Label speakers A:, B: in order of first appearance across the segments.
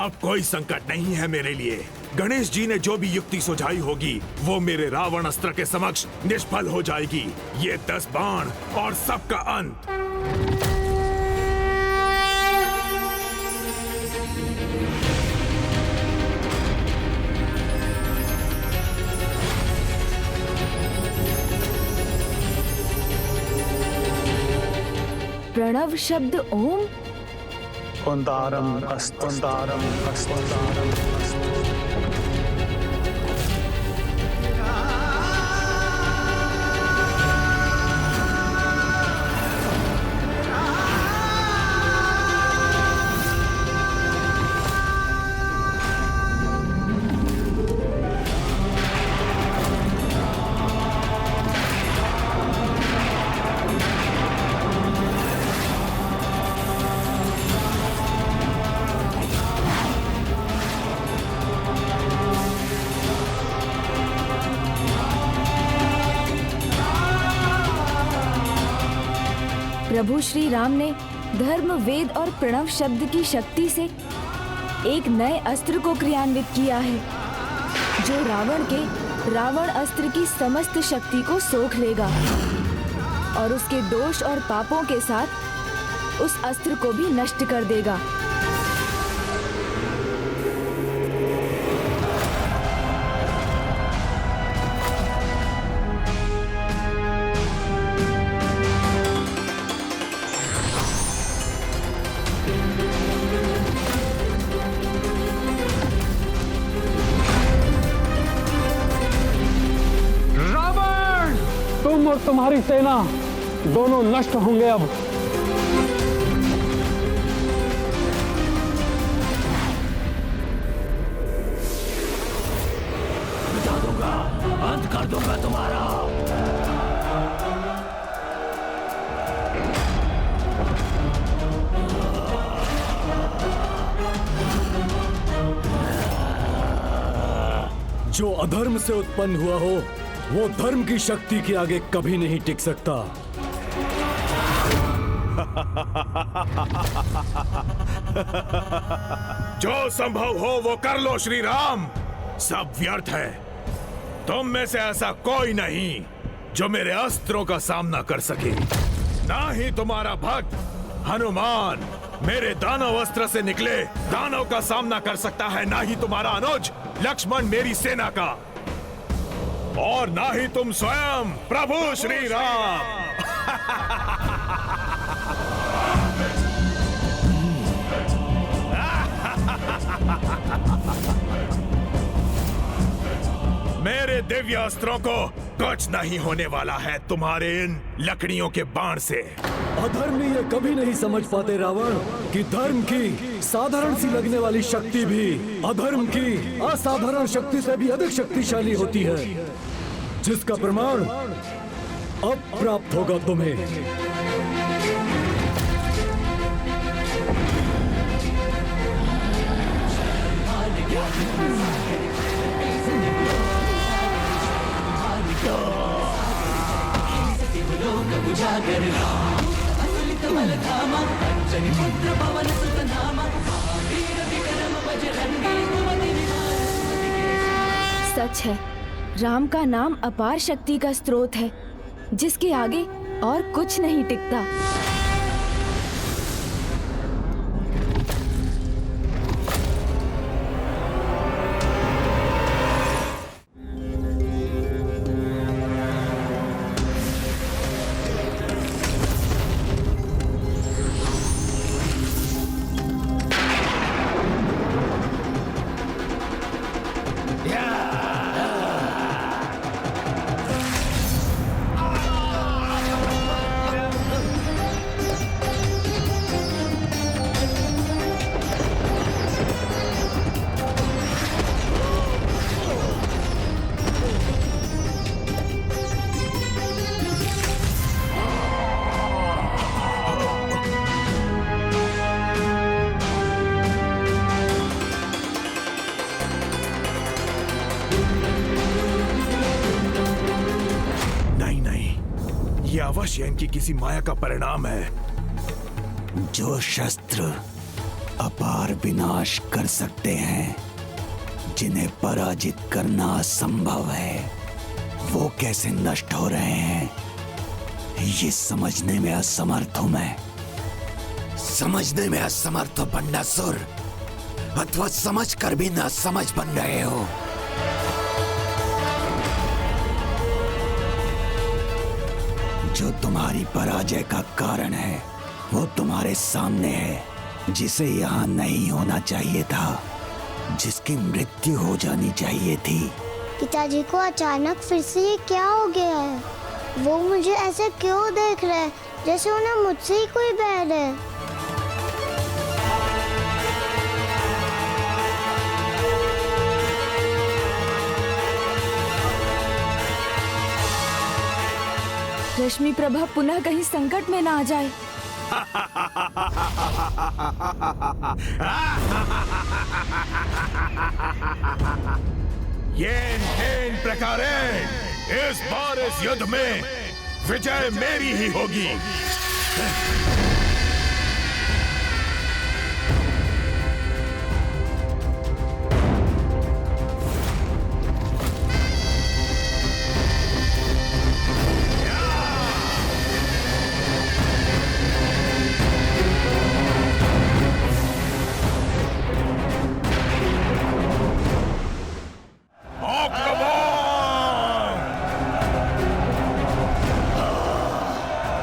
A: अब कोई संकट नहीं है मेरे लिए। गणेश जी ने जो भी युक्ति सुझाई होगी वो मेरे रावण अस्त्र के समक्ष निष्फल हो जाएगी। ये 10 बाण और सबका अंत।
B: प्रणव शब्द ओम।
C: ओंकारम अस्तु ओंकारम अस्तु ओंकारम अस्तु।
B: प्रभु श्री राम ने धर्म, वेद और प्रणव शब्द की शक्ति से एक नए अस्त्र को क्रियान्वित किया है, जो रावण अस्त्र की समस्त शक्ति को सोख लेगा और उसके दोष और पापों के साथ उस अस्त्र को भी नष्ट कर देगा।
C: तुम और तुम्हारी सेना दोनों नष्ट होंगे अब।
D: मिटा दूंगा, अंत कर दूंगा तुम्हारा।
E: जो अधर्म से उत्पन्न हुआ हो वो धर्म की शक्ति के आगे कभी नहीं टिक सकता।
A: जो संभव हो वो कर लो श्री राम, सब व्यर्थ है। तुम में से ऐसा कोई नहीं जो मेरे अस्त्रों का सामना कर सके। ना ही तुम्हारा भक्त हनुमान मेरे दानव अस्त्र से निकले दानव का सामना कर सकता है, ना ही तुम्हारा अनुज लक्ष्मण मेरी सेना का, और ना ही तुम स्वयं प्रभु श्री राम। मेरे दिव्य अस्त्रों को कुछ नहीं होने वाला है तुम्हारे इन लकड़ियों के बाण से।
E: अधर्मी ये कभी नहीं समझ पाते रावण कि धर्म की साधारण सी लगने वाली शक्ति भी अधर्म की असाधारण शक्ति से भी अधिक शक्तिशाली होती है, जिसका प्रमाण अब प्राप्त होगा तुम्हें।
B: सच है, राम का नाम अपार शक्ति का स्रोत है, जिसके आगे और कुछ नहीं टिकता।
A: अवश्य इनकी किसी माया का परिणाम है।
D: जो शस्त्र
F: अपार विनाश कर सकते हैं जिन्हें पराजित करना असंभव है, वो कैसे नष्ट हो रहे हैं ये समझने में असमर्थ हूं मैं। समझने में असमर्थ हो बंडासुर, अथवा समझ कर भी ना समझ बन रहे हो। जो तुम्हारी पराजय का कारण है वो तुम्हारे सामने है, जिसे यहाँ नहीं होना चाहिए था, जिसकी मृत्यु हो जानी चाहिए थी।
G: पिताजी को अचानक फिर से ये क्या हो गया है? वो मुझे ऐसे क्यों देख रहे हैं जैसे उन्हें मुझसे ही कोई बैर है।
B: रश्मि प्रभा पुनः कहीं संकट में ना आ जाए।
A: येन प्रकारेण इस बार इस युद्ध में विजय मेरी ही होगी।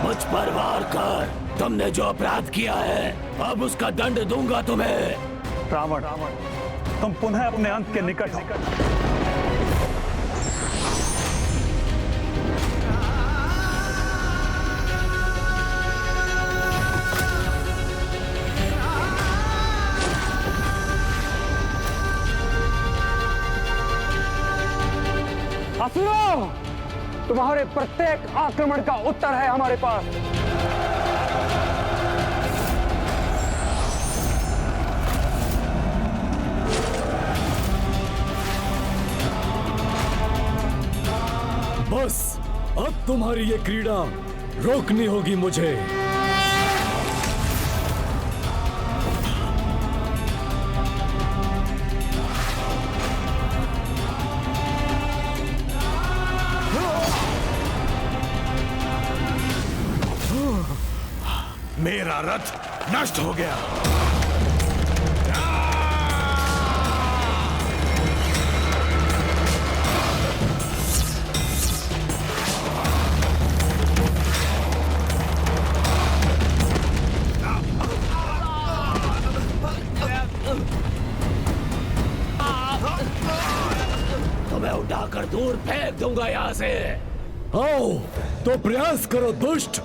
D: मुझ पर वार कर। तुमने जो अपराध किया है अब उसका दंड दूंगा तुम्हें।
C: रावण, तुम पुनः अपने अंत के निकट हो। असुरों, तुम्हारे प्रत्येक आक्रमण का उत्तर है हमारे पास।
E: बस अब तुम्हारी ये क्रीड़ा रोकनी होगी मुझे।
A: मेरा रथ नष्ट हो गया।
D: तुम्हें उठाकर दूर फेंक दूंगा यहाँ से।
E: आओ तो प्रयास करो दुष्ट।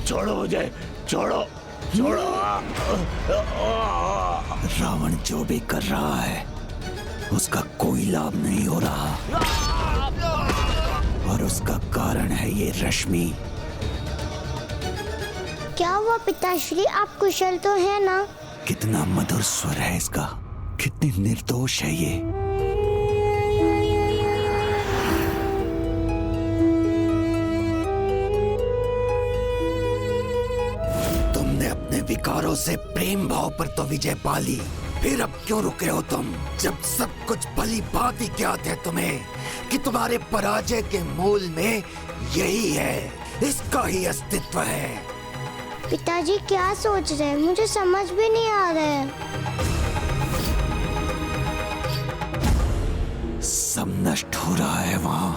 D: छोड़ो मुझे, छोड़ो छोड़ो।
F: रावण जो भी कर रहा है उसका कोई लाभ नहीं हो रहा, और उसका कारण है ये रश्मि।
G: क्या हुआ पिताश्री, आप कुशल तो हैं ना?
F: कितना मधुर स्वर है इसका, कितनी निर्दोष है ये। तुमने अपने विकारों से प्रेम भाव पर तो विजय पा ली, फिर अब क्यों रुके हो तुम, जब सब कुछ भली भांति ज्ञात है तुम्हें कि तुम्हारे पराजय के मूल में यही है, इसका ही अस्तित्व है।
G: पिताजी क्या सोच रहे हैं, मुझे समझ भी नहीं आ रहा है।
F: सब नष्ट हो रहा है वहां।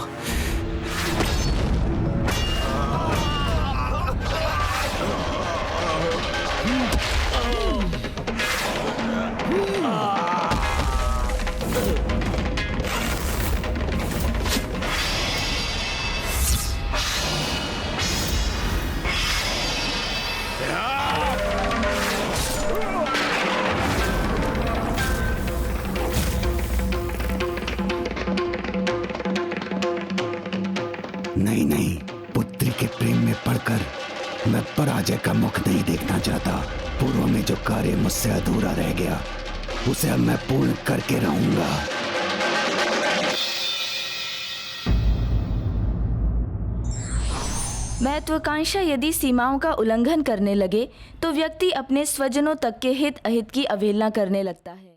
F: नहीं, पुत्री के प्रेम में पड़कर मैं पराजय का मुख नहीं देखना चाहता। पूर्व में जो कार्य मुझसे अधूरा रह गया उसे अब मैं पूर्ण करके रहूंगा।
B: महत्वाकांक्षा यदि सीमाओं का उल्लंघन करने लगे तो व्यक्ति अपने स्वजनों तक के हित अहित की अवहेलना करने लगता है।